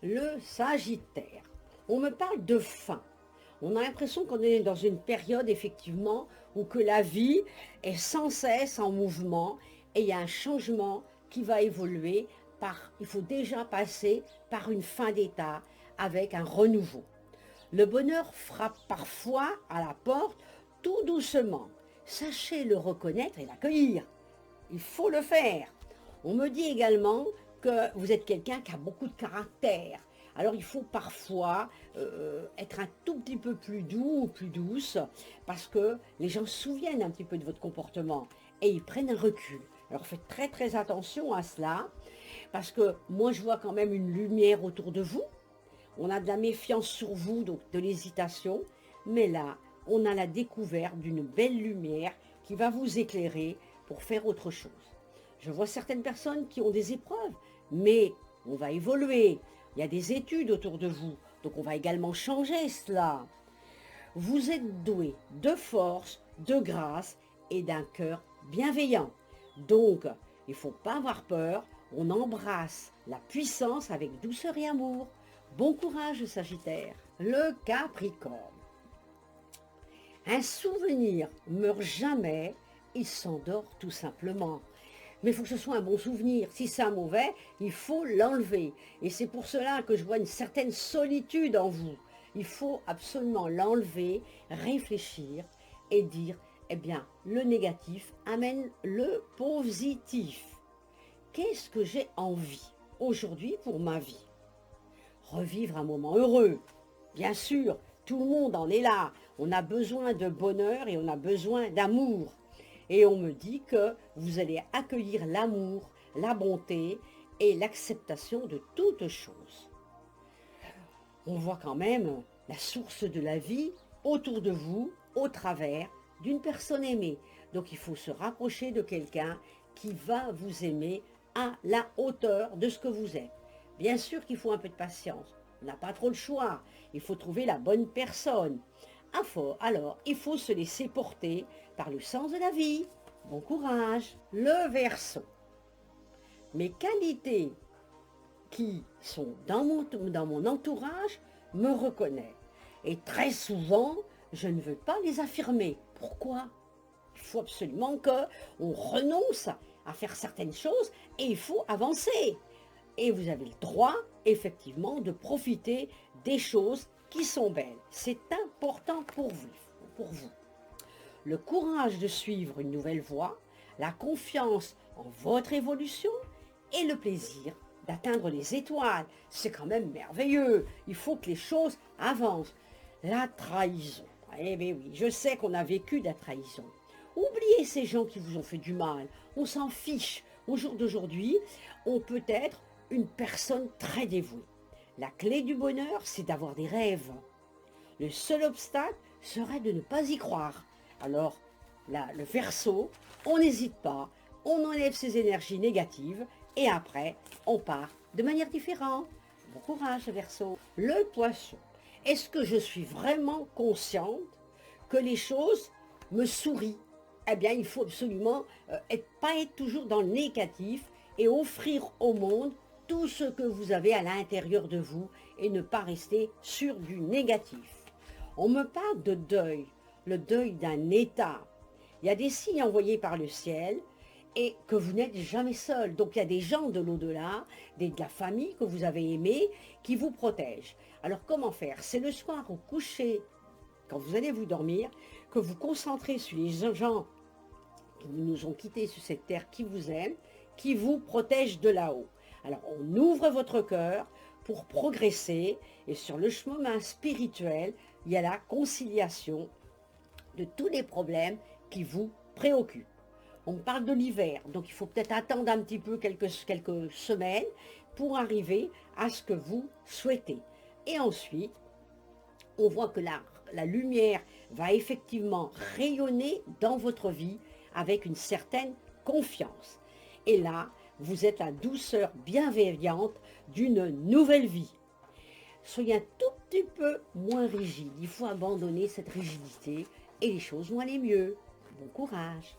Le Sagittaire. On me parle de fin. On a l'impression qu'on est dans une période effectivement où que la vie est sans cesse en mouvement et il y a un changement qui va évoluer il faut déjà passer par une fin d'état avec un renouveau. Le bonheur frappe parfois à la porte tout doucement. Sachez le reconnaître et l'accueillir. Il faut le faire. On me dit également que vous êtes quelqu'un qui a beaucoup de caractère. Alors il faut parfois être un tout petit peu plus doux ou plus douce parce que les gens se souviennent un petit peu de votre comportement et ils prennent un recul. Alors faites très très attention à cela parce que moi je vois quand même une lumière autour de vous. On a de la méfiance sur vous, donc de l'hésitation. Mais là, on a la découverte d'une belle lumière qui va vous éclairer pour faire autre chose. Je vois certaines personnes qui ont des épreuves, mais on va évoluer. Il y a des études autour de vous, donc on va également changer cela. Vous êtes doué de force, de grâce et d'un cœur bienveillant. Donc, il ne faut pas avoir peur, on embrasse la puissance avec douceur et amour. Bon courage, Sagittaire. Le Capricorne. Un souvenir meurt jamais, il s'endort tout simplement. Mais il faut que ce soit un bon souvenir. Si c'est un mauvais, il faut l'enlever. Et c'est pour cela que je vois une certaine solitude en vous. Il faut absolument l'enlever, réfléchir et dire, eh bien, le négatif amène le positif. Qu'est-ce que j'ai envie aujourd'hui pour ma vie? Revivre un moment heureux. Bien sûr, tout le monde en est là. On a besoin de bonheur et on a besoin d'amour. Et on me dit que vous allez accueillir l'amour, la bonté et l'acceptation de toutes choses. On voit quand même la source de la vie autour de vous, au travers d'une personne aimée. Donc il faut se rapprocher de quelqu'un qui va vous aimer à la hauteur de ce que vous êtes. Bien sûr qu'il faut un peu de patience. On n'a pas trop le choix. Il faut trouver la bonne personne. Alors, il faut se laisser porter par le sens de la vie. Bon courage. Le Verseau. Mes qualités qui sont dans mon entourage me reconnaissent. Et très souvent, je ne veux pas les affirmer. Pourquoi? Il faut absolument qu'on renonce à faire certaines choses et il faut avancer. Et vous avez le droit, effectivement, de profiter des choses qui sont belles. C'est important pour vous. Le courage de suivre une nouvelle voie, la confiance en votre évolution et le plaisir d'atteindre les étoiles. C'est quand même merveilleux. Il faut que les choses avancent. La trahison. Eh bien oui, je sais qu'on a vécu de la trahison. Oubliez ces gens qui vous ont fait du mal. On s'en fiche. Au jour d'aujourd'hui, on peut être une personne très dévouée. La clé du bonheur, c'est d'avoir des rêves. Le seul obstacle serait de ne pas y croire. Alors, là, le Verseau, on n'hésite pas, on enlève ses énergies négatives et après, on part de manière différente. Bon courage, Verseau. Le Poisson. Est-ce que je suis vraiment consciente que les choses me sourient? Eh bien, il faut absolument pas être toujours dans le négatif et offrir au monde tout ce que vous avez à l'intérieur de vous et ne pas rester sur du négatif. On me parle de deuil, le deuil d'un état. Il y a des signes envoyés par le ciel et que vous n'êtes jamais seul. Donc il y a des gens de l'au-delà, de la famille que vous avez aimée, qui vous protègent. Alors comment faire? C'est le soir au coucher, quand vous allez vous dormir, que vous concentrez sur les gens qui nous ont quittés sur cette terre, qui vous aiment, qui vous protègent de là-haut. Alors on ouvre votre cœur pour progresser et sur le chemin spirituel, il y a la conciliation de tous les problèmes qui vous préoccupent. On parle de l'hiver, donc il faut peut-être attendre un petit peu quelques semaines pour arriver à ce que vous souhaitez. Et ensuite, on voit que la lumière va effectivement rayonner dans votre vie avec une certaine confiance. Et là, vous êtes la douceur bienveillante d'une nouvelle vie. Soyez un tout petit peu moins rigide. Il faut abandonner cette rigidité et les choses vont aller mieux. Bon courage.